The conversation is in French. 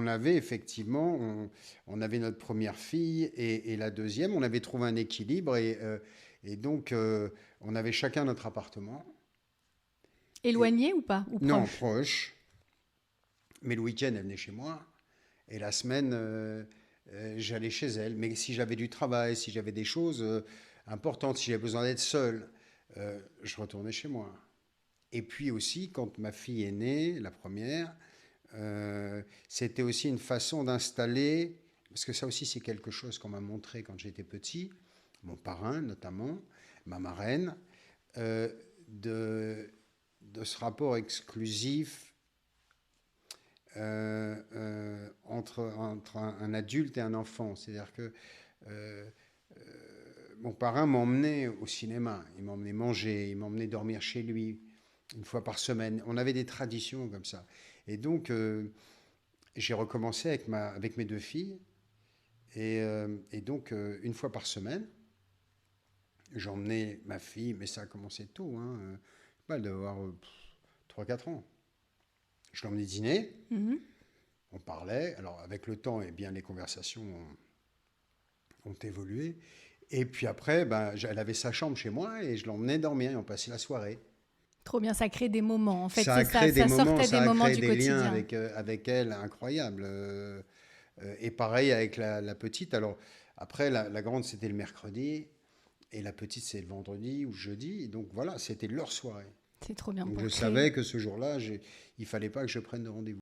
on avait effectivement, on avait notre première fille et la deuxième. On avait trouvé un équilibre et donc on avait chacun notre appartement. Et, Éloigné ou pas? Ou non, proche? proche. Mais le week-end, elle venait chez moi. Et la semaine, j'allais chez elle. Mais si j'avais du travail, si j'avais des choses importantes, si j'avais besoin d'être seul, je retournais chez moi. Et puis aussi, quand ma fille est née, la première, c'était aussi une façon d'installer, parce que ça aussi c'est quelque chose qu'on m'a montré quand j'étais petit, mon parrain notamment, ma marraine, euh, de, de ce rapport exclusif entre un adulte et un enfant. C'est-à-dire que euh, mon parrain m'emmenait au cinéma, il m'emmenait manger, il m'emmenait dormir chez lui une fois par semaine. On avait des traditions comme ça. Et donc, j'ai recommencé avec mes deux filles. Et donc, une fois par semaine, j'emmenais ma fille, mais ça a commencé tôt, hein, elle devait avoir 3-4 ans. Je l'emmenais dîner, Mhm. on parlait. Alors, avec le temps, eh bien, les conversations ont évolué. Et puis après, ben, elle avait sa chambre chez moi et je l'emmenais dormir et on passait la soirée. Trop bien, ça crée des moments. En fait, Ça c'est a ça, créé des ça moments, sortait des ça a moments créé du des liens quotidien. avec elle incroyables. Et pareil avec la petite. Alors, après, la grande, c'était le mercredi. Et la petite, c'est le vendredi ou le jeudi. Et donc voilà, c'était leur soirée. C'est trop bien Donc pour je créer. savais que ce jour-là, il fallait pas que je prenne de rendez-vous.